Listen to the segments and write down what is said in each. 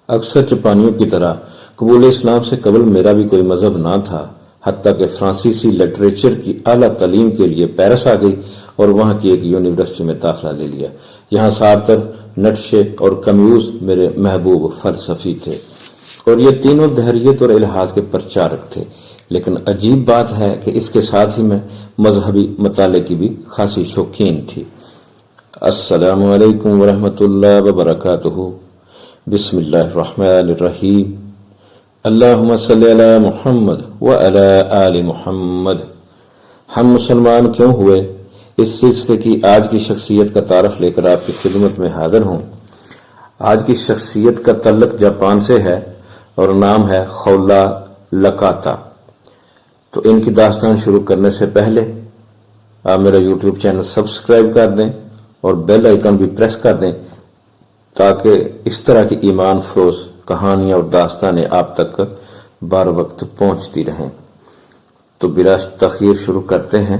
اکثر جاپانیوں کی طرح قبول اسلام سے قبل میرا بھی کوئی مذہب نہ تھا، حتیٰ کہ فرانسیسی لٹریچر کی اعلیٰ تعلیم کے لیے پیرس آ گئی اور وہاں کی ایک یونیورسٹی میں داخلہ لے لیا۔ یہاں سارتر، نیٹشے اور کمیوز میرے محبوب فلسفی تھے اور یہ تینوں دہریت اور الحاد کے پرچارک تھے، لیکن عجیب بات ہے کہ اس کے ساتھ ہی میں مذہبی مطالعے کی بھی خاصی شوقین تھی۔ السلام علیکم ورحمۃ اللہ وبرکاتہ۔ بسم اللہ الرحمن الرحیم۔ اللہم صلی علی محمد وعلی آل محمد۔ ہم مسلمان کیوں ہوئے، اس سلسلے کی آج کی شخصیت کا تعارف لے کر آپ کی خدمت میں حاضر ہوں۔ آج کی شخصیت کا تعلق جاپان سے ہے اور نام ہے خولا لکاتا۔ تو ان کی داستان شروع کرنے سے پہلے آپ میرا یوٹیوب چینل سبسکرائب کر دیں اور بیل آئیکن بھی پریس کر دیں تاکہ اس طرح کی ایمان فروز کہانیاں اور داستانیں آپ تک بار وقت پہنچتی رہیں۔ تو بلا تاخیر شروع کرتے ہیں۔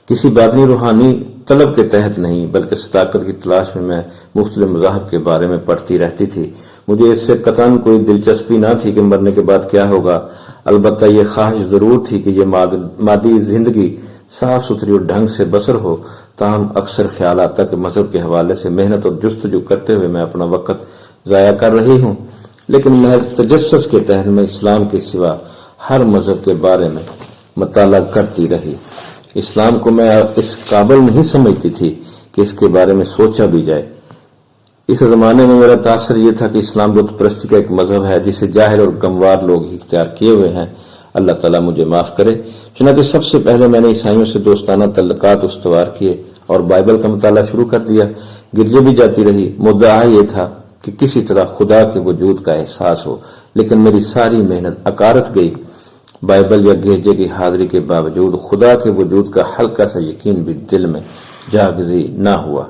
کسی باطنی روحانی طلب کے تحت نہیں بلکہ صداقت کی تلاش میں مختلف مذاہب کے بارے میں پڑھتی رہتی تھی۔ مجھے اس سے قطعاً کوئی دلچسپی نہ تھی کہ مرنے کے بعد کیا ہوگا، البتہ یہ خواہش ضرور تھی کہ یہ مادی زندگی صاف ستھری اور ڈھنگ سے بسر ہو۔ تاہم اکثر خیال آتا کہ مذہب کے حوالے سے محنت اور جستجو کرتے ہوئے میں اپنا وقت ضائع کر رہی ہوں، لیکن محض تجسس کے تحت میں اسلام کے سوا ہر مذہب کے بارے میں مطالعہ کرتی رہی۔ اسلام کو میں اس قابل نہیں سمجھتی تھی کہ اس کے بارے میں سوچا بھی جائے۔ اس زمانے میں میرا تاثر یہ تھا کہ اسلام بت پرستی کا ایک مذہب ہے جسے جاہل اور گموار لوگ ہی اختیار کیے ہوئے ہیں۔ اللہ تعالیٰ مجھے معاف کرے۔ چنانچہ سب سے پہلے میں نے عیسائیوں سے دوستانہ تعلقات استوار کیے اور بائبل کا مطالعہ شروع کر دیا۔ گرجے بھی جاتی رہی۔ مدعا یہ تھا کہ کسی طرح خدا کے وجود کا احساس ہو، لیکن میری ساری محنت اکارت گئی۔ بائبل یا گرجے کی حاضری کے باوجود خدا کے وجود کا ہلکا سا یقین بھی دل میں جاگزی نہ ہوا۔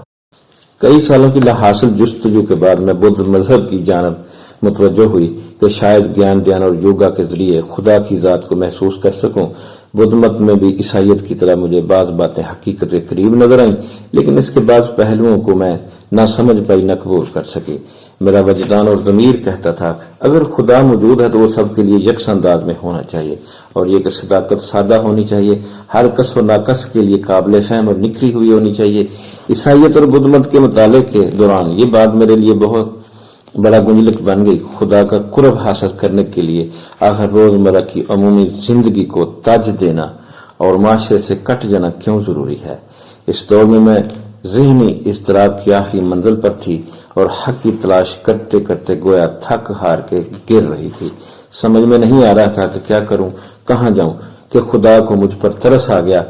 کئی سالوں کی لاحاصل جستجو کے بعد میں بدھ مذہب کی جانب متوجہ ہوئی کہ شاید گیان دھیان اور یوگا کے ذریعے خدا کی ذات کو محسوس کر سکوں۔ بدھ مت میں بھی عیسائیت کی طرح مجھے بعض باتیں حقیقت کے قریب نظر آئیں، لیکن اس کے بعض پہلوؤں کو میں نہ سمجھ پائی نہ قبول کر سکی۔ میرا وجدان اور ضمیر کہتا تھا اگر خدا موجود ہے تو وہ سب کے لیے یکساں انداز میں ہونا چاہیے، اور یہ کہ صداقت سادہ ہونی چاہیے، ہر کس و ناقص کے لیے قابل فہم اور نکھری ہوئی ہونی چاہیے۔ عیسائیت اور بدھ مت کے مطالعے کے دوران یہ بات میرے لیے بہت بڑا گنجلک بن گئی۔ خدا کا قرب حاصل کرنے کے لیے آخر روزمرہ کی عمومی زندگی کو ترج دینا اور معاشرے سے کٹ جانا کیوں ضروری ہے؟ اس دور میں ذہنی اضطراب کی آخری منزل پر تھی اور حق کی تلاش کرتے کرتے گویا تھک ہار کے گر رہی تھی۔ سمجھ میں نہیں آ رہا تھا کہ کیا کروں، کہاں جاؤں، کہ خدا کو مجھ پر ترس آ گیا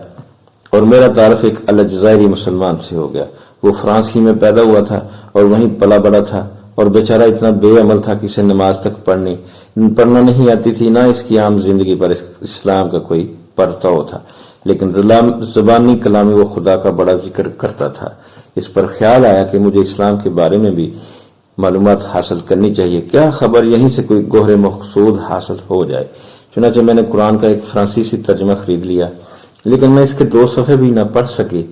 اور میرا تعارف ایک الجزائری مسلمان سے ہو گیا۔ وہ فرانس ہی میں پیدا ہوا تھا اور وہیں پلا بڑا تھا، اور بیچارہ اتنا بے عمل تھا کہ اسے نماز تک پڑھنا نہیں آتی تھی، نہ اس کی عام زندگی پر اسلام کا کوئی پرتو تھا، لیکن زبانی کلامی وہ خدا کا بڑا ذکر کرتا تھا۔ اس پر خیال آیا کہ مجھے اسلام کے بارے میں بھی معلومات حاصل کرنی چاہیے، کیا خبر یہیں سے کوئی گوہر مقصود حاصل ہو جائے۔ چنانچہ میں نے قرآن کا ایک فرانسیسی ترجمہ خرید لیا، لیکن میں اس کے 2 صفحے بھی نہ پڑھ سکی۔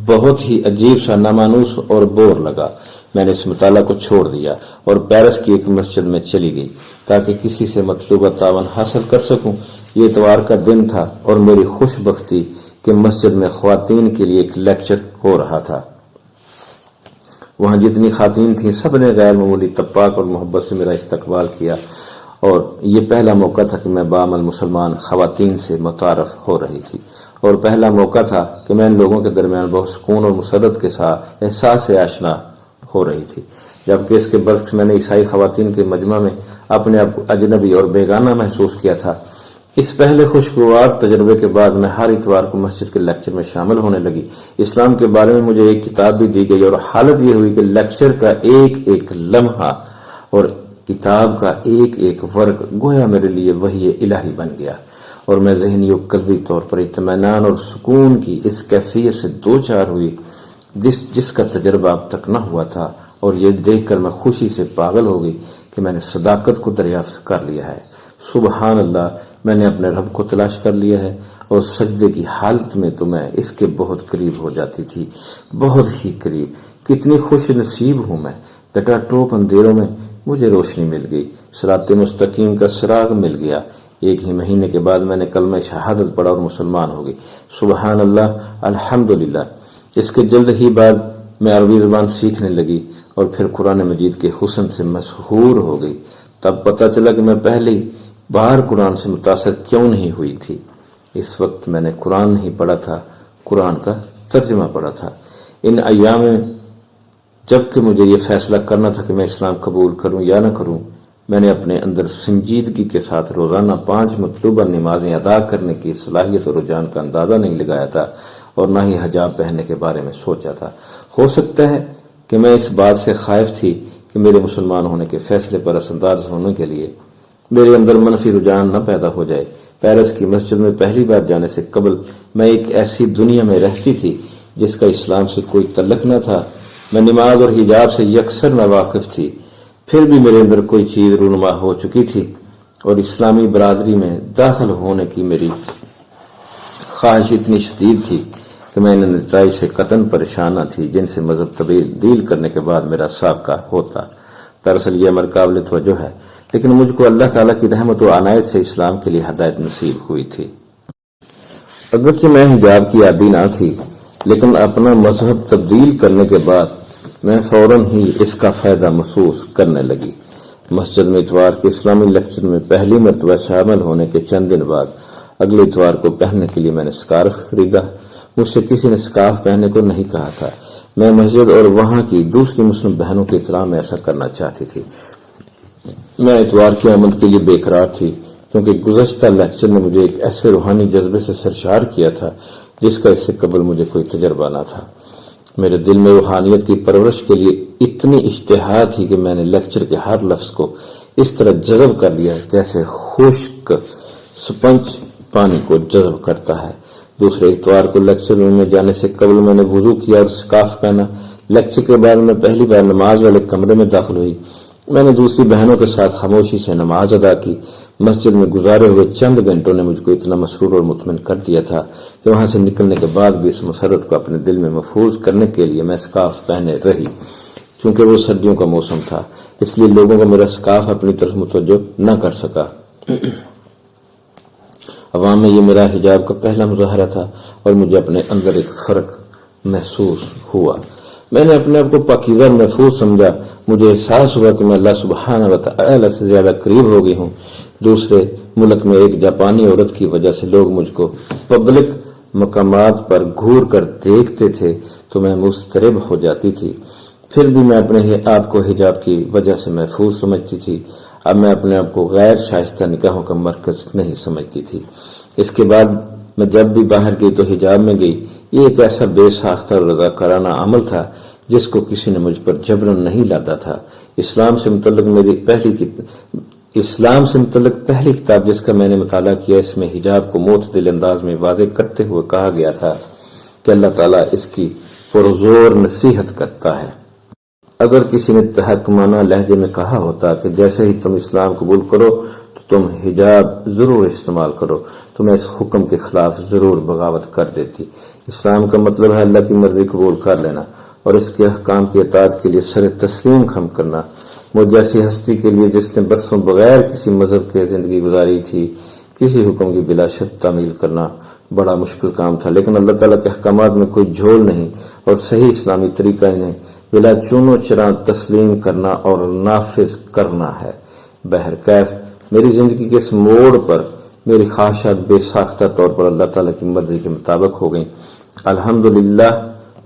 بہت ہی عجیب سا، نامانوس اور بور لگا۔ میں نے اس مطالعہ کو چھوڑ دیا اور پیرس کی ایک مسجد میں چلی گئی تاکہ کسی سے مطلوبہ تعاون حاصل کر سکوں۔ یہ اتوار کا دن تھا اور میری خوش بختی کہ مسجد میں خواتین کے لیے ایک لیکچر ہو رہا تھا۔ وہاں جتنی خواتین تھیں سب نے غیر معمولی تپاک اور محبت سے میرا استقبال کیا، اور یہ پہلا موقع تھا کہ میں بعمل مسلمان خواتین سے متعارف ہو رہی تھی، اور پہلا موقع تھا کہ میں ان لوگوں کے درمیان بہت سکون اور مسرت کے ساتھ احساس سے آشنا ہو رہی تھی، جبکہ اس کے برعکس میں نے عیسائی خواتین کے مجمع میں اپنے آپ کو اجنبی اور بیگانہ محسوس کیا تھا۔ اس پہلے خوشگوار تجربے کے بعد میں ہر اتوار کو مسجد کے لیکچر میں شامل ہونے لگی۔ اسلام کے بارے میں مجھے ایک کتاب بھی دی گئی، اور حالت یہ ہوئی کہ لیکچر کا ایک ایک لمحہ اور کتاب کا ایک ایک ورق گویا میرے لیے وحی الہی بن گیا، اور میں ذہنی و قلبی طور پر اطمینان اور سکون کی اس کیفیت سے دوچار ہوئی جس کا تجربہ اب تک نہ ہوا تھا، اور یہ دیکھ کر میں خوشی سے پاگل ہو گئی کہ میں نے صداقت کو دریافت کر لیا ہے۔ سبحان اللہ، میں نے اپنے رب کو تلاش کر لیا ہے، اور سجدے کی حالت میں تو میں اس کے بہت قریب ہو جاتی تھی، بہت ہی قریب۔ کتنی خوش نصیب ہوں میں ٹوپ اندھیروں میں مجھے روشنی مل گئی، صراط مستقیم کا سراغ مل گیا۔ 1 ہی مہینے کے بعد میں نے کلمہ شہادت پڑھا اور مسلمان ہو گئی۔ سبحان اللہ، الحمدللہ۔ اس کے جلد ہی بعد میں عربی زبان سیکھنے لگی اور پھر قرآن مجید کے حسن سے مسحور ہو گئی۔ تب پتہ چلا کہ میں پہلی بار قرآن سے متاثر کیوں نہیں ہوئی تھی۔ اس وقت میں نے قرآن نہیں پڑھا تھا، قرآن کا ترجمہ پڑھا تھا۔ ان ایام میں جب کہ مجھے یہ فیصلہ کرنا تھا کہ میں اسلام قبول کروں یا نہ کروں، میں نے اپنے اندر سنجیدگی کے ساتھ روزانہ 5 مطلوبہ نمازیں ادا کرنے کی صلاحیت اور رجحان کا اندازہ نہیں لگایا تھا اور نہ ہی حجاب پہننے کے بارے میں سوچا تھا۔ ہو سکتا ہے کہ میں اس بات سے خائف تھی کہ میرے مسلمان ہونے کے فیصلے پر اثر انداز ہونے کے لیے میرے اندر منفی رجحان نہ پیدا ہو جائے۔ پیرس کی مسجد میں پہلی بار جانے سے قبل میں ایک ایسی دنیا میں رہتی تھی جس کا اسلام سے کوئی تعلق نہ تھا۔ میں نماز اور حجاب سے یکسر ناواقف تھی، پھر بھی میرے اندر کوئی چیز رونما ہو چکی تھی اور اسلامی برادری میں داخل ہونے کی میری خواہش اتنی شدید تھی کہ میں ان نتائج سے قطعاً پریشان نہ تھی جن سے مذہب تبدیل کرنے کے بعد میرا سابقہ ہوتا۔ دراصل یہ امر قابل توجہ ہے، لیکن مجھ کو اللہ تعالیٰ کی رحمت و عنایت سے اسلام کے لیے ہدایت نصیب ہوئی تھی۔ اگرچہ میں حجاب کی عادی نہ تھی، لیکن اپنا مذہب تبدیل کرنے کے بعد میں فوراً ہی اس کا فائدہ محسوس کرنے لگی۔ مسجد میں اتوار کے اسلامی لیکچر میں پہلی مرتبہ شامل ہونے کے چند دن بعد اگلے اتوار کو پہننے کے لیے میں نے سکارف خریدا۔ مجھ سے کسی نے سکارف پہننے کو نہیں کہا تھا۔ میں مسجد اور وہاں کی دوسری مسلم بہنوں کے احترام میں ایسا کرنا چاہتی تھی۔ میں اتوار کی آمد کے لیے بے قرار تھی کیونکہ گزشتہ لیکچر نے مجھے ایک ایسے روحانی جذبے سے سرشار کیا تھا جس کا اس سے قبل مجھے کوئی تجربہ نہ تھا۔ میرے دل میں روحانیت کی پرورش کے لیے اتنی اشتہا تھی کہ میں نے لیکچر کے ہر لفظ کو اس طرح جذب کر لیا جیسے خشک سپنج پانی کو جذب کرتا ہے۔ دوسرے اتوار کو لیکچر روم میں جانے سے قبل میں نے وضو کیا اور سکارف پہنا۔ لیکچر کے بعد میں پہلی بار نماز والے کمرے میں داخل ہوئی۔ میں نے دوسری بہنوں کے ساتھ خاموشی سے نماز ادا کی۔ مسجد میں گزارے ہوئے چند گھنٹوں نے مجھ کو اتنا مسرور اور مطمئن کر دیا تھا کہ وہاں سے نکلنے کے بعد بھی اس مسرت کو اپنے دل میں محفوظ کرنے کے لیے میں سکارف پہنے رہی۔ چونکہ وہ سردیوں کا موسم تھا، اس لیے لوگوں کو میرا سکارف اپنی طرف متوجہ نہ کر سکا۔ عوام میں یہ میرا حجاب کا پہلا مظاہرہ تھا اور مجھے اپنے اندر ایک فرق محسوس ہوا۔ میں نے اپنے آپ کو پاکیزہ محفوظ سمجھا۔ مجھے احساس ہوا کہ میں اللہ سبحانہ و تعالی سے زیادہ قریب ہو گئی ہوں۔ دوسرے ملک میں ایک جاپانی عورت کی وجہ سے لوگ مجھ کو پبلک مقامات پر گھور کر دیکھتے تھے تو میں مضطرب ہو جاتی تھی، پھر بھی میں اپنے آپ کو حجاب کی وجہ سے محفوظ سمجھتی تھی۔ اب میں اپنے آپ کو غیر شائستہ نگاہوں کا مرکز نہیں سمجھتی تھی۔ اس کے بعد میں جب بھی باہر گئی تو حجاب میں گئی۔ یہ ایک ایسا بے ساختہ اور رضاکارانہ عمل تھا جس کو کسی نے مجھ پر جبرن نہیں لادا تھا۔ اسلام سے متعلق پہلی کتاب جس کا میں نے مطالعہ کیا، اس میں حجاب کو معتدل انداز میں واضح کرتے ہوئے کہا گیا تھا کہ اللہ تعالیٰ اس کی پرزور نصیحت کرتا ہے۔ اگر کسی نے تحکمانہ لہجے میں کہا ہوتا کہ جیسے ہی تم اسلام قبول کرو تو تم حجاب ضرور استعمال کرو، تو میں اس حکم کے خلاف ضرور بغاوت کر دیتی۔ اسلام کا مطلب ہے اللہ کی مرضی قبول کر لینا اور اس کے احکام کی اطاعت کے لیے سر تسلیم خم کرنا۔ مجھ جیسی ہستی کے لیے جس نے برسوں بغیر کسی مذہب کے زندگی گزاری تھی، کسی حکم کی بلا شرط تعمیل کرنا بڑا مشکل کام تھا، لیکن اللہ تعالیٰ کے احکامات میں کوئی جھول نہیں اور صحیح اسلامی طریقہ انہیں بلا چون و چرا تسلیم کرنا اور نافذ کرنا ہے۔ بہرکیف میری زندگی کے اس موڑ پر میری خواہشات بے ساختہ طور پر اللہ تعالیٰ کی مرضی کے مطابق ہو گئیں۔ الحمدللہ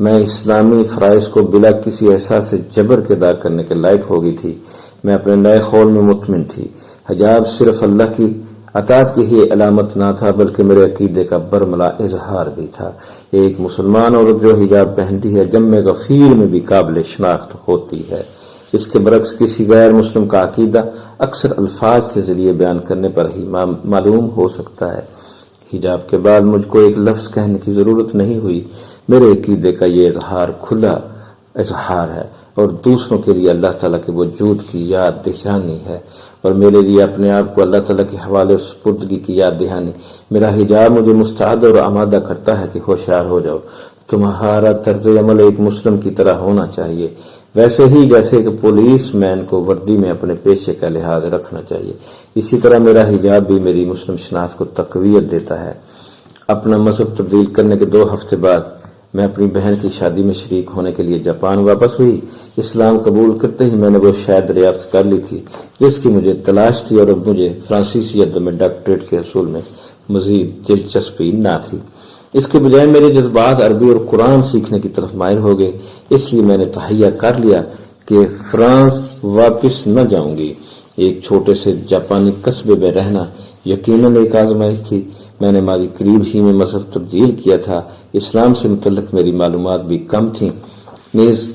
میں اسلامی فرائض کو بلا کسی احساس جبر کے ادا کرنے کے لائق ہو گئی تھی۔ میں اپنے نئے خول میں مطمئن تھی۔ حجاب صرف اللہ کی اطاعت کی ہی علامت نہ تھا بلکہ میرے عقیدے کا برملا اظہار بھی تھا۔ ایک مسلمان عورت جو حجاب پہنتی ہے جم غفیر میں بھی قابل شناخت ہوتی ہے۔ اس کے برعکس کسی غیر مسلم کا عقیدہ اکثر الفاظ کے ذریعے بیان کرنے پر ہی معلوم ہو سکتا ہے۔ حجاب کے بعد مجھ کو ایک لفظ کہنے کی ضرورت نہیں ہوئی۔ میرے عقیدے کا یہ اظہار کھلا اظہار ہے اور دوسروں کے لیے اللہ تعالیٰ کے وجود کی یاد دہانی ہے، اور میرے لیے اپنے آپ کو اللہ تعالیٰ کے حوالے اور سپردگی کی یاد دہانی۔ میرا حجاب مجھے مستعد اور آمادہ کرتا ہے کہ ہوشیار ہو جاؤ، تمہارا طرز عمل ایک مسلم کی طرح ہونا چاہیے، ویسے ہی جیسے کہ پولیس مین کو وردی میں اپنے پیشے کا لحاظ رکھنا چاہیے، اسی طرح میرا حجاب بھی میری مسلم شناخت کو تقویت دیتا ہے۔ اپنا مذہب تبدیل کرنے کے 2 ہفتے بعد میں اپنی بہن کی شادی میں شریک ہونے کے لیے جاپان واپس ہوئی۔ اسلام قبول کرتے ہی میں نے وہ شہادت دریافت کر لی تھی جس کی مجھے تلاش تھی، اور اب مجھے فرانسیسی ادب میں ڈاکٹریٹ کے حصول میں مزید دلچسپی نہ تھی۔ اس کے بجائے میرے جذبات عربی اور قرآن سیکھنے کی طرف مائل ہو گئے، اس لیے میں نے تہیہ کر لیا کہ فرانس واپس نہ جاؤں گی۔ ایک چھوٹے سے جاپانی قصبے میں رہنا یقیناً ایک آزمائش تھی۔ میں نے ماضی قریب ہی میں مذہب تبدیل کیا تھا، اسلام سے متعلق میری معلومات بھی کم تھیں، نیز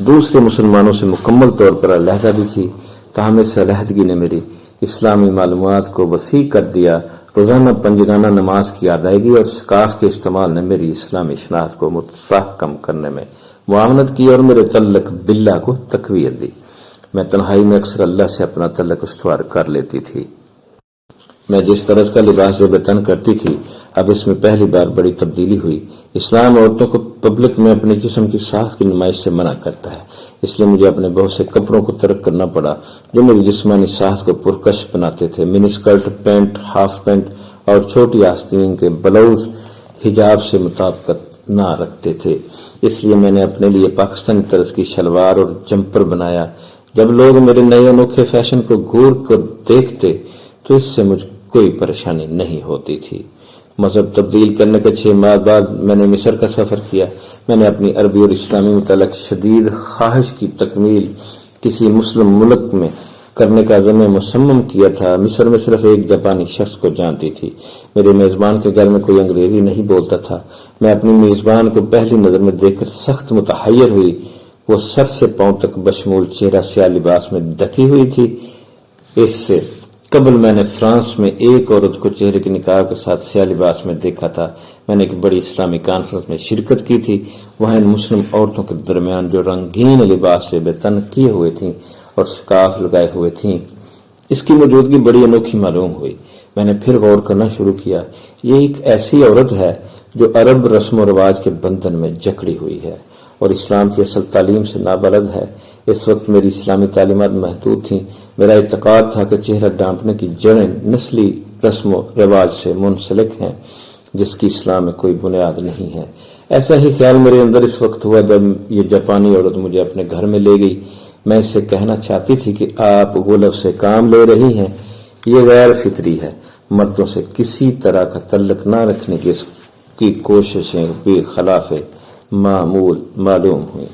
دوسرے مسلمانوں سے مکمل طور پر علیحدہ بھی تھی، تاہم اس علیحدگی نے میری اسلامی معلومات کو وسیع کر دیا۔ روزانہ پنجگانہ نماز کی ادائیگی اور ثقافت کے استعمال نے میری اسلامی شناخت کو مستحکم کرنے میں معاونت کی اور میرے تعلق باللہ کو تقویت دی۔ میں تنہائی میں اکثر اللہ سے اپنا تعلق استوار کر لیتی تھی۔ میں جس طرز کا لباس زیب تن کرتی تھی، اب اس میں پہلی بار بڑی تبدیلی ہوئی۔ اسلام عورتوں کو پبلک میں اپنے جسم کی ساخت کی نمائش سے منع کرتا ہے، اس لیے مجھے اپنے بہت سے کپڑوں کو ترک کرنا پڑا جو میری جسمانی ساخت کو پرکش بناتے تھے۔ منی اسکرٹ، پینٹ، ہاف پینٹ اور چھوٹی آستین کے بلاؤز حجاب سے مطابقت نہ رکھتے تھے، اس لیے میں نے اپنے لیے پاکستانی طرز کی شلوار اور جمپر بنایا۔ جب لوگ میرے نئے انوکھے فیشن کو گور کر دیکھتے تو اس سے مجھ کوئی پریشانی نہیں ہوتی تھی۔ مذہب تبدیل کرنے کے 6 ماہ بعد میں نے مصر کا سفر کیا۔ میں نے اپنی عربی اور اسلامی متعلق شدید خواہش کی تکمیل کسی مسلم ملک میں کرنے کا عزم مصمم کیا تھا۔ مصر میں صرف ایک جاپانی شخص کو جانتی تھی۔ میرے میزبان کے گھر میں کوئی انگریزی نہیں بولتا تھا۔ میں اپنی میزبان کو پہلی نظر میں دیکھ کر سخت متحیر ہوئی۔ وہ سر سے پاؤں تک بشمول چہرہ سیاہ لباس میں ڈھکی ہوئی تھی۔ اس سے قبل میں نے فرانس میں ایک عورت کو چہرے کے نقاب کے ساتھ سیاہ لباس میں دیکھا تھا۔ میں نے ایک بڑی اسلامی کانفرنس میں شرکت کی تھی۔ وہاں ان مسلم عورتوں کے درمیان جو رنگین لباس سے بے تن کیے ہوئے تھیں اور سکارف لگائے ہوئے تھیں، اس کی موجودگی بڑی انوکھی معلوم ہوئی۔ میں نے پھر غور کرنا شروع کیا، یہ ایک ایسی عورت ہے جو عرب رسم و رواج کے بندھن میں جکڑی ہوئی ہے اور اسلام کی اصل تعلیم سے نابلد ہے۔ اس وقت میری اسلامی تعلیمات محدود تھیں۔ میرا اعتقاد تھا کہ چہرہ ڈھانپنے کی جڑیں نسلی رسم و رواج سے منسلک ہیں جس کی اسلام میں کوئی بنیاد نہیں ہے۔ ایسا ہی خیال میرے اندر اس وقت ہوا جب یہ جاپانی عورت مجھے اپنے گھر میں لے گئی۔ میں اسے کہنا چاہتی تھی کہ آپ غلف سے کام لے رہی ہیں، یہ غیر فطری ہے۔ مردوں سے کسی طرح کا تعلق نہ رکھنے کی اس کی کوششیں بھی خلاف معمول معلوم ہوئی۔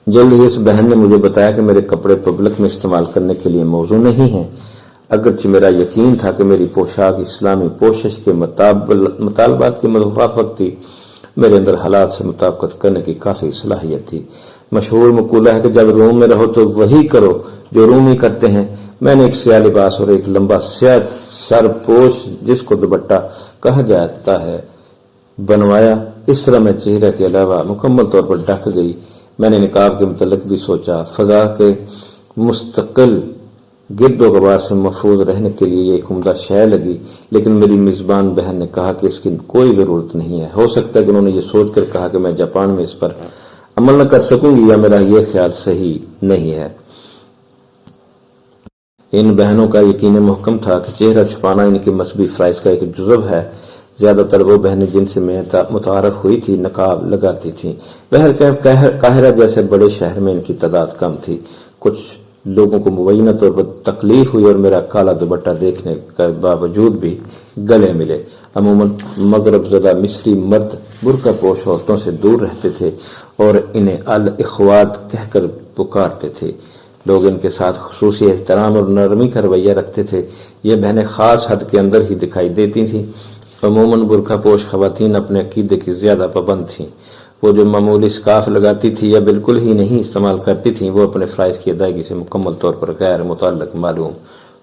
جلد ہی اس بہن نے مجھے بتایا کہ میرے کپڑے پبلک میں استعمال کرنے کے لیے موزوں نہیں ہیں۔ اگرچہ میرا یقین تھا کہ میری پوشاک اسلامی پوشش کے مطالبات کے موافق تھی، میرے اندر حالات سے مطابقت کرنے کی کافی صلاحیت تھی۔ مشہور مقولہ ہے کہ جب روم میں رہو تو وہی کرو جو رومی کرتے ہیں۔ میں نے ایک سیاہ لباس اور ایک لمبا سیاہ سر پوش جس کو دوپٹہ کہا جاتا ہے بنوایا۔ اس طرح میں چہرے کے علاوہ مکمل طور پر ڈھک گئی۔ میں نے نقاب کے متعلق بھی سوچا۔ فضا کے مستقل گرد و غبار سے محفوظ رہنے کے لیے یہ ایک عمدہ شے لگی، لیکن میری میزبان بہن نے کہا کہ اس کی کوئی ضرورت نہیں ہے۔ ہو سکتا ہے کہ انہوں نے یہ سوچ کر کہا کہ میں جاپان میں اس پر عمل نہ کر سکوں گی، یا میرا یہ خیال صحیح نہیں ہے۔ ان بہنوں کا یقین محکم تھا کہ چہرہ چھپانا ان کے مذہبی فرائض کا ایک جزو ہے۔ زیادہ تر وہ بہنیں جن سے میں متعارف ہوئی تھی نقاب لگاتی تھیں۔ قاہرہ جیسے بڑے شہر میں ان کی تعداد کم تھی۔ کچھ لوگوں کو مبینہ طور پر تکلیف ہوئی اور میرا کالا دوپٹہ دیکھنے کے باوجود بھی گلے ملے۔ عموماً مغرب زدہ مصری مرد برقع پوش عورتوں سے دور رہتے تھے اور انہیں الاخوات کہہ کر پکارتے تھے۔ لوگ ان کے ساتھ خصوصی احترام اور نرمی کا رویہ رکھتے تھے۔ یہ بہنیں خاص حد کے اندر ہی دکھائی دیتی تھیں۔ عموماً برقع پوش خواتین اپنے عقیدے کی زیادہ پابند تھیں۔ وہ جو معمولی سکارف لگاتی تھی یا بالکل ہی نہیں استعمال کرتی تھیں، وہ اپنے فرائض کی ادائیگی سے مکمل طور پر غیر متعلق معلوم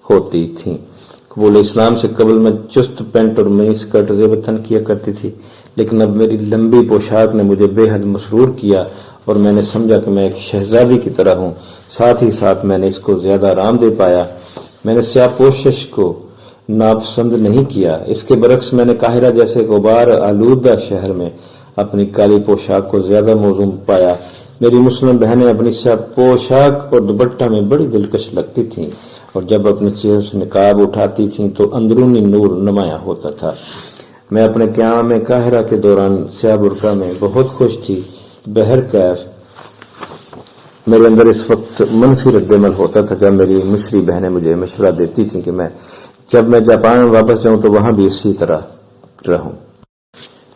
ہوتی تھیں۔ قبول اسلام سے قبل میں چست پینٹ اور منی اسکرٹ زیب تن کیا کرتی تھی، لیکن اب میری لمبی پوشاک نے مجھے بے حد مسرور کیا اور میں نے سمجھا کہ میں ایک شہزادی کی طرح ہوں۔ ساتھ ہی ساتھ میں نے اس کو زیادہ آرام دہ پایا۔ میں نے سیاہ پوشش کو ناپسند نہیں کیا۔ اس کے برعکس میں نے قاہرہ جیسے غبار آلودہ شہر میں اپنی کالی پوشاک کو زیادہ موزوں پایا۔ میری مسلم بہنیں اپنی پوشاک اور دوپٹہ میں بڑی دلکش لگتی تھیں اور جب اپنے چہرے سے نقاب اٹھاتی تھیں تو اندرونی نور نمایاں ہوتا تھا۔ میں اپنے قیام قاہرہ کے دوران سیاہ برقع میں بہت خوش تھی۔ بہرکیف میرے اندر اس وقت منفی رد عمل ہوتا تھا جب میری مصری بہنیں مجھے مشورہ دیتی تھیں کہ جب میں جاپان واپس جاؤں تو وہاں بھی اسی طرح رہوں۔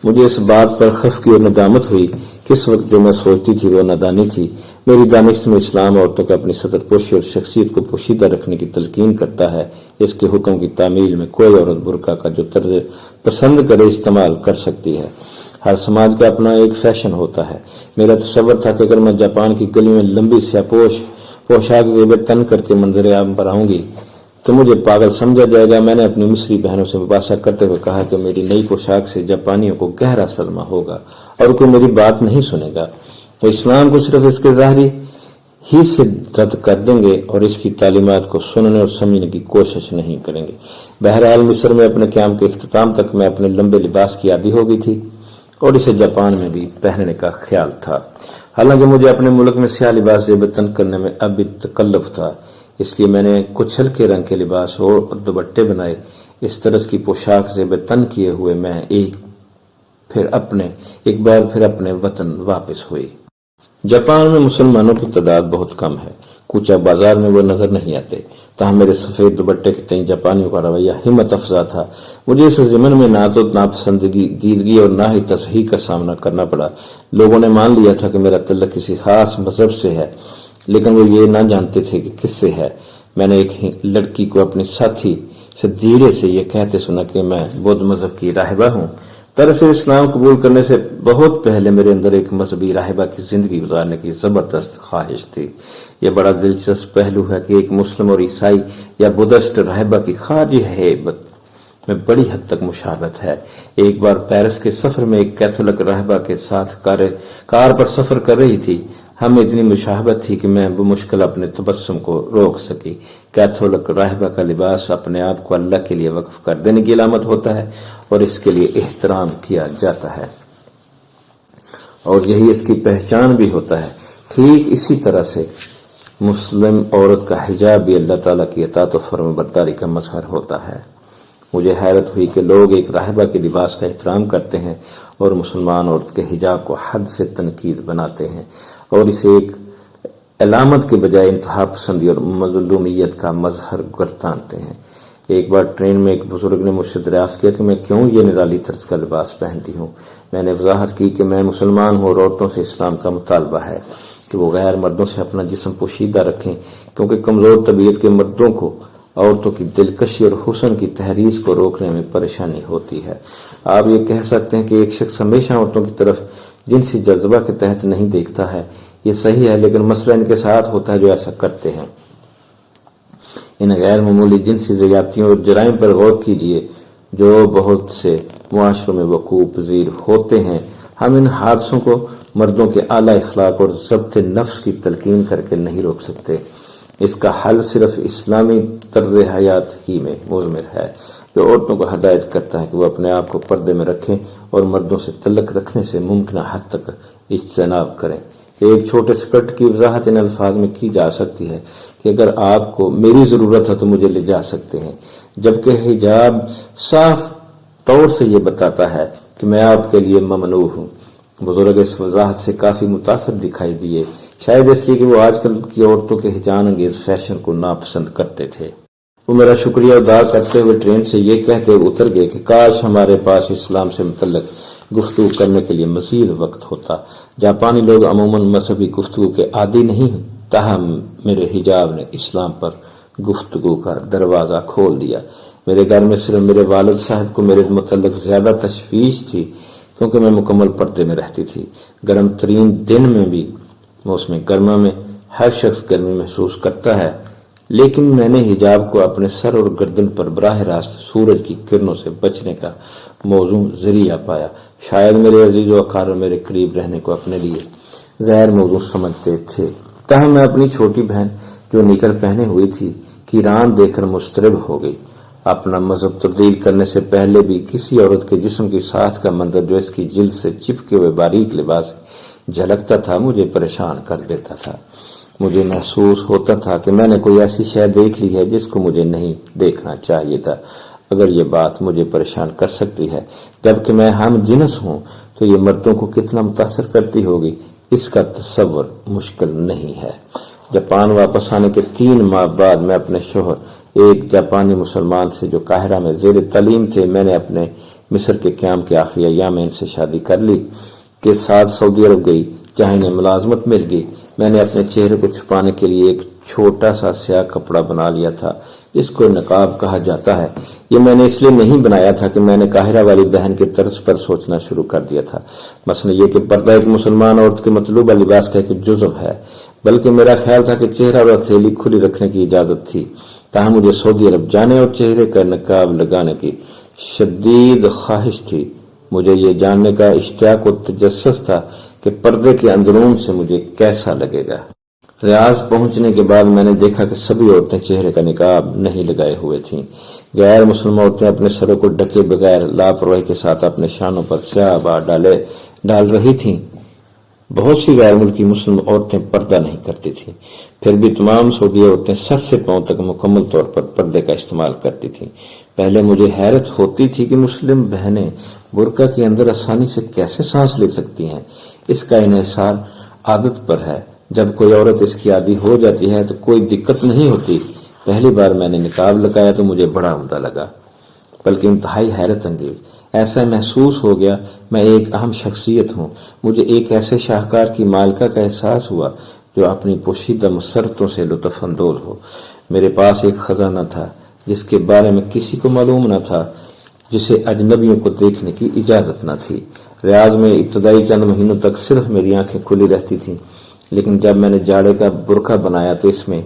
مجھے اس بات پر خفگی اور ندامت ہوئی کہ اس وقت جو میں سوچتی تھی وہ نادانی تھی۔ میری دانش میں اسلام عورتوں کو اپنی سطر پوشی اور شخصیت کو پوشیدہ رکھنے کی تلقین کرتا ہے۔ اس کے حکم کی تعمیل میں کوئی عورت برقع کا جو طرز پسند کرے استعمال کر سکتی ہے۔ ہر سماج کا اپنا ایک فیشن ہوتا ہے۔ میرا تصور تھا کہ اگر میں جاپان کی گلی میں لمبی سیاہ پوشاک زیب تن کر کے منظر عام پر آؤں گی تو مجھے پاگل سمجھا جائے گا۔ میں نے اپنی مصری بہنوں سے مباحثہ کرتے ہوئے کہا کہ میری نئی پوشاک سے جاپانیوں کو گہرا صدمہ ہوگا اور کوئی میری بات نہیں سنے گا۔ وہ اسلام کو صرف اس کے ظاہری ہی سے رد کر دیں گے اور اس کی تعلیمات کو سننے اور سمجھنے کی کوشش نہیں کریں گے۔ بہرحال مصر میں اپنے قیام کے اختتام تک میں اپنے لمبے لباس کی عادی ہو گئی تھی اور اسے جاپان میں بھی پہننے کا خیال تھا۔ حالانکہ مجھے اپنے ملک میں سیاہ لباس زیب تن کرنے میں اب بھی تکلف تھا، اس لیے میں نے کچھ ہلکے رنگ کے لباس اور دوپٹے بنائے۔ اس طرز کی پوشاک زیب تن کیے ہوئے میں ایک بار پھر اپنے وطن واپس ہوئی۔ جاپان میں مسلمانوں کی تعداد بہت کم ہے، کوچہ بازار میں وہ نظر نہیں آتے، تاہم میرے سفید دوپٹے کے تئیں جاپانیوں کا رویہ ہمت افزا تھا۔ مجھے اس ضمن میں نہ تو ناپسندیدگی اور نہ ہی تصحیح کا سامنا کرنا پڑا۔ لوگوں نے مان لیا تھا کہ میرا تعلق کسی خاص مذہب سے ہے، لیکن وہ یہ نہ جانتے تھے کہ کس سے ہے۔ میں نے ایک لڑکی کو اپنی ساتھی سے دھیرے سے یہ کہتے سنا کہ میں بدھ مذہب کی راہبہ ہوں۔ دراصل اسلام قبول کرنے سے بہت پہلے میرے اندر ایک مذہبی راہبہ کی زندگی گزارنے کی زبردست خواہش تھی۔ یہ بڑا دلچسپ پہلو ہے کہ ایک مسلم اور عیسائی یا بدھسٹ راہبہ کی خارجی ہیبت میں بڑی حد تک مشابہت ہے۔ ایک بار پیرس کے سفر میں ایک کیتھولک راہبہ کے ساتھ کار پر سفر کر رہی تھی۔ ہم میں اتنی مشابہت تھی کہ میں بمشکل اپنے تبسم کو روک سکی۔ کیتھولک راہبہ کا لباس اپنے آپ کو اللہ کے لیے وقف کر دینے کی علامت ہوتا ہے اور اس کے لیے احترام کیا جاتا ہے اور یہی اس کی پہچان بھی ہوتا ہے۔ ٹھیک اسی طرح سے مسلم عورت کا حجاب بھی اللہ تعالیٰ کی اطاعت و فرمانبرداری کا مظہر ہوتا ہے۔ مجھے حیرت ہوئی کہ لوگ ایک راہبہ کے لباس کا احترام کرتے ہیں اور مسلمان عورت کے حجاب کو حد سے تنقید بناتے ہیں اور اسے ایک علامت کے بجائے انتہا پسندی اور مظلومیت کا مظہر گردانتے ہیں۔ ایک بار ٹرین میں ایک بزرگ نے مجھ سے دریافت کیا کہ میں کیوں یہ نرالی طرز کا لباس پہنتی ہوں۔ میں نے وضاحت کی کہ میں مسلمان ہوں اور عورتوں سے اسلام کا مطالبہ ہے کہ وہ غیر مردوں سے اپنا جسم پوشیدہ رکھیں، کیونکہ کمزور طبیعت کے مردوں کو عورتوں کی دلکشی اور حسن کی تحریض کو روکنے میں پریشانی ہوتی ہے۔ آپ یہ کہہ سکتے ہیں کہ ایک شخص ہمیشہ عورتوں کی طرف جنسی جذبہ کے تحت نہیں دیکھتا ہے، یہ صحیح ہے، لیکن مسئلہ ان کے ساتھ ہوتا ہے جو ایسا کرتے ہیں۔ ان غیر معمولی جنسی زیادتیوں اور جرائم پر غور کیجیے جو بہت سے معاشروں میں وقوع پذیر ہوتے ہیں۔ ہم ان حادثوں کو مردوں کے اعلی اخلاق اور ضبط نفس کی تلقین کر کے نہیں روک سکتے۔ اس کا حل صرف اسلامی طرز حیات ہی میں مضمر ہے جو عورتوں کو ہدایت کرتا ہے کہ وہ اپنے آپ کو پردے میں رکھیں اور مردوں سے تعلق رکھنے سے ممکنہ حد تک اجتناب کریں۔ ایک چھوٹے سکرٹ کی وضاحت ان الفاظ میں کی جا سکتی ہے کہ اگر آپ کو میری ضرورت ہے تو مجھے لے جا سکتے ہیں، جبکہ حجاب صاف طور سے یہ بتاتا ہے کہ میں آپ کے لیے ممنوع ہوں۔ بزرگ اس وضاحت سے کافی متاثر دکھائی دیے، شاید اس لیے کہ وہ آج کل کی عورتوں کے ہجان انگیز فیشن کو ناپسند کرتے تھے۔ وہ میرا شکریہ ادا کرتے ہوئے ٹرین سے یہ کہتے اتر گئے کہ کاش ہمارے پاس اسلام سے متعلق گفتگو کرنے کے لیے مزید وقت ہوتا۔ جاپانی لوگ عموماً مذہبی گفتگو کے عادی نہیں، تاہم میرے حجاب نے اسلام پر گفتگو کا دروازہ کھول دیا۔ میرے گھر میں صرف میرے والد صاحب کو میرے متعلق زیادہ تشویش تھی کیونکہ میں مکمل پردے میں رہتی تھی۔ گرم ترین دن میں بھی موسم گرما میں ہر شخص گرمی محسوس کرتا ہے، لیکن میں نے حجاب کو اپنے سر اور گردن پر براہ راست سورج کی کرنوں سے بچنے کا موزوں ذریعہ پایا۔ شاید میرے عزیز و اقارب میرے قریب رہنے کو اپنے لیے غیر موزوں سمجھتے تھے، تاہم میں اپنی چھوٹی بہن جو نکر پہنے ہوئی تھی کی ران دیکھ کر مضطرب ہو گئی۔ اپنا مذہب تبدیل کرنے سے پہلے بھی کسی عورت کے جسم کی ساخت کا منظر جو اس کی جلد سے چپکے ہوئے باریک لباس جھلکتا تھا مجھے پریشان کر دیتا تھا۔ مجھے محسوس ہوتا تھا کہ میں نے کوئی ایسی شے دیکھ لی ہے جس کو مجھے نہیں دیکھنا چاہیے تھا۔ اگر یہ بات مجھے پریشان کر سکتی ہے جبکہ میں ہم جنس ہوں تو یہ مردوں کو کتنا متاثر کرتی ہوگی، اس کا تصور مشکل نہیں ہے۔ جاپان واپس آنے کے 3 ماہ بعد میں اپنے شوہر، ایک جاپانی مسلمان سے جو قاہرہ میں زیر تعلیم تھے، میں نے اپنے مصر کے قیام کے آخری ایام میں ان سے شادی کر لی کے ساتھ سعودی عرب گئی جہاں انہیں ملازمت مل گئی۔ میں نے اپنے چہرے کو چھپانے کے لیے ایک چھوٹا سا سیاہ کپڑا بنا لیا تھا جس کو نقاب کہا جاتا ہے۔ یہ میں نے اس لیے نہیں بنایا تھا کہ میں نے قاہرہ والی بہن کے طرز پر سوچنا شروع کر دیا تھا، مثلا یہ کہ پردہ ایک مسلمان عورت کے مطلوبہ لباس کا ایک جزو ہے، بلکہ میرا خیال تھا کہ چہرہ اور ہتھیلی کھلی رکھنے کی اجازت تھی۔ تاہم مجھے سعودی عرب جانے اور چہرے کا نقاب لگانے کی شدید خواہش تھی۔ مجھے یہ جاننے کا اشتیاق و تجسس تھا کہ پردے کے اندرون سے مجھے کیسا لگے گا۔ ریاض پہنچنے کے بعد میں نے دیکھا کہ سبھی عورتیں چہرے کا نقاب نہیں لگائے ہوئے تھیں۔ غیر مسلم عورتیں اپنے سروں کو ڈھکے بغیر لاپرواہی کے ساتھ اپنے شانوں پر سیاہ بار ڈال رہی تھیں۔ بہت سی غیر ملکی مسلم عورتیں پردہ نہیں کرتی تھیں، پھر بھی تمام سعودی عورتیں سر سے پاؤں تک مکمل طور پر پردے کا استعمال کرتی تھیں۔ پہلے مجھے حیرت ہوتی تھی کہ مسلم بہنیں برقع کے اندر آسانی سے کیسے سانس لے سکتی ہیں۔ اس کا انحصار عادت پر ہے، جب کوئی عورت اس کی عادی ہو جاتی ہے تو کوئی دقت نہیں ہوتی۔ پہلی بار میں نے نقاب لگایا تو مجھے بڑا عمدہ لگا، بلکہ انتہائی حیرت انگیز۔ ایسا محسوس ہو گیا میں ایک اہم شخصیت ہوں۔ مجھے ایک ایسے شاہکار کی مالکہ کا احساس ہوا جو اپنی پوشیدہ مسرتوں سے لطف اندوز ہو۔ میرے پاس ایک خزانہ تھا جس کے بارے میں کسی کو معلوم نہ تھا، جسے اجنبیوں کو دیکھنے کی اجازت نہ تھی۔ ریاض میں ابتدائی چند مہینوں تک صرف میری آنکھیں کھلی رہتی تھیں، لیکن جب میں نے جاڑے کا برقع بنایا تو اس میں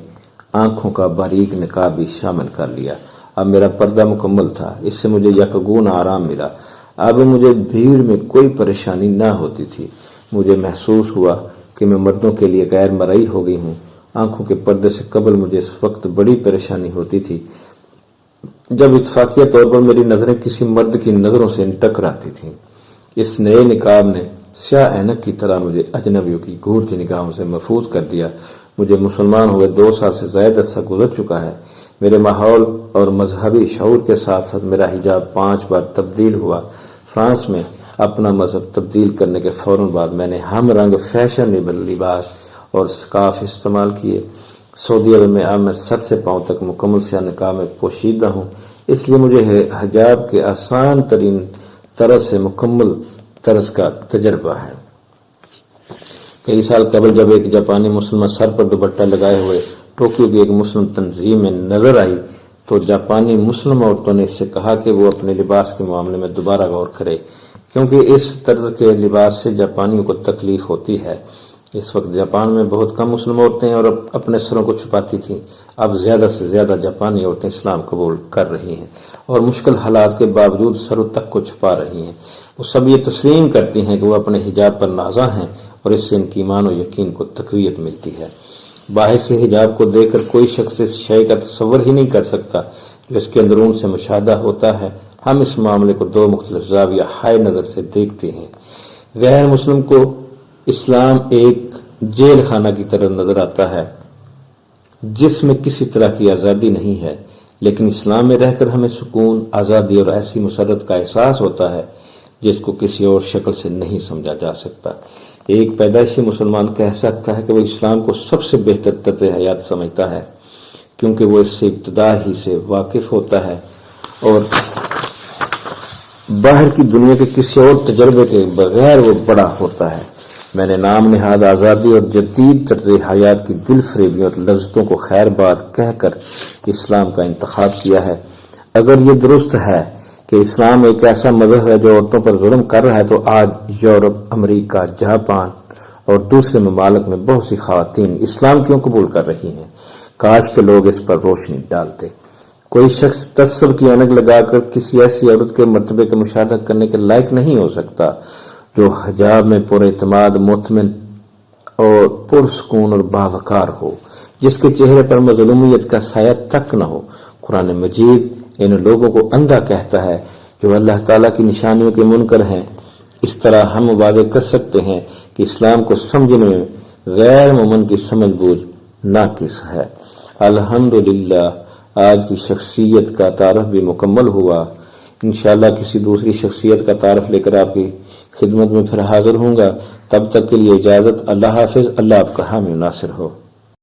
آنکھوں کا باریک نقاب بھی شامل کر لیا۔ اب میرا پردہ مکمل تھا، اس سے مجھے یکگون آرام ملا۔ اب مجھے بھیڑ میں کوئی پریشانی نہ ہوتی تھی۔ مجھے محسوس ہوا کہ میں مردوں کے لیے غیر مرئی ہو گئی ہوں۔ آنکھوں کے پردے سے قبل مجھے اس وقت بڑی پریشانی ہوتی تھی جب اتفاقیہ طور پر میری نظریں کسی مرد کی نظروں سے ٹکراتی تھیں۔ اس نئے نقاب نے سیاہ اینک کی طرح مجھے اجنبیوں کی گھورتی نگاہوں سے محفوظ کر دیا۔ مجھے مسلمان ہوئے 2 سال سے زائد عرصہ گزر چکا ہے۔ میرے ماحول اور مذہبی شعور کے ساتھ ساتھ میرا حجاب 5 بار تبدیل ہوا۔ فرانس میں اپنا مذہب تبدیل کرنے کے فوراً بعد میں نے ہم رنگ فیشنیبل لباس اور سکارف استعمال کیے۔ سعودی عرب میں اب میں سر سے پاؤں تک مکمل سیاہ نقاب میں پوشیدہ ہوں، اس لیے مجھے حجاب کے آسان ترین طرز سے مکمل طرز کا تجربہ ہے۔ کئی سال قبل جب ایک جاپانی مسلمہ سر پر دوپٹہ لگائے ہوئے ٹوکیو کی ایک مسلم تنظیم میں نظر آئی تو جاپانی مسلم عورتوں نے اس سے کہا کہ وہ اپنے لباس کے معاملے میں دوبارہ غور کرے، کیونکہ اس طرز کے لباس سے جاپانیوں کو تکلیف ہوتی ہے۔ اس وقت جاپان میں بہت کم مسلم عورتیں اور اپنے سروں کو چھپاتی تھیں۔ اب زیادہ سے زیادہ جاپانی عورتیں اسلام قبول کر رہی ہیں اور مشکل حالات کے باوجود سروں تک کو چھپا رہی ہیں۔ وہ سب یہ تسلیم کرتی ہیں کہ وہ اپنے حجاب پر نازاں ہیں اور اس سے ان کی ایمان و یقین کو تقویت ملتی ہے۔ باہر سے حجاب کو دیکھ کر کوئی شخص اس شے کا تصور ہی نہیں کر سکتا جو اس کے اندرون سے مشاہدہ ہوتا ہے۔ ہم اس معاملے کو 2 مختلف زاویہ ہائے نظر سے دیکھتے ہیں۔ غیر مسلم کو اسلام ایک جیل خانہ کی طرح نظر آتا ہے جس میں کسی طرح کی آزادی نہیں ہے، لیکن اسلام میں رہ کر ہمیں سکون، آزادی اور ایسی مسرت کا احساس ہوتا ہے جس کو کسی اور شکل سے نہیں سمجھا جا سکتا۔ ایک پیدائشی مسلمان کہہ سکتا ہے کہ وہ اسلام کو سب سے بہتر طرز حیات سمجھتا ہے کیونکہ وہ اس سے ابتدا ہی سے واقف ہوتا ہے اور باہر کی دنیا کے کسی اور تجربے کے بغیر وہ بڑا ہوتا ہے۔ میں نے نام نہاد آزادی اور جدید طرز حیات کی دل فریبیوں اور لذتوں کو خیر بات کہہ کر اسلام کا انتخاب کیا ہے۔ اگر یہ درست ہے کہ اسلام ایک ایسا مذہب ہے جو عورتوں پر ظلم کر رہا ہے تو آج یورپ، امریکہ، جاپان اور دوسرے ممالک میں بہت سی خواتین اسلام کیوں قبول کر رہی ہیں؟ کاش کہ لوگ اس پر روشنی ڈالتے۔ کوئی شخص تعصب کی اینک لگا کر کسی ایسی عورت کے مرتبے کا مشاہدہ کرنے کے لائق نہیں ہو سکتا جو حجاب میں پر اعتماد، مطمئن اور پرسکون اور باوقار ہو، جس کے چہرے پر مظلومیت کا سایہ تک نہ ہو۔ قرآن مجید ان لوگوں کو اندھا کہتا ہے جو اللہ تعالیٰ کی نشانیوں کے منکر ہیں۔ اس طرح ہم واضح کر سکتے ہیں کہ اسلام کو سمجھنے میں غیر مومن کی سمجھ بوجھ ناقص ہے۔ الحمدللہ آج کی شخصیت کا تعارف بھی مکمل ہوا۔ انشاءاللہ کسی دوسری شخصیت کا تعارف لے کر آپ کی خدمت میں پھر حاضر ہوں گا۔ تب تک کے لیے اجازت، اللہ حافظ۔ اللہ آپ کا حامی و ناصر ہو۔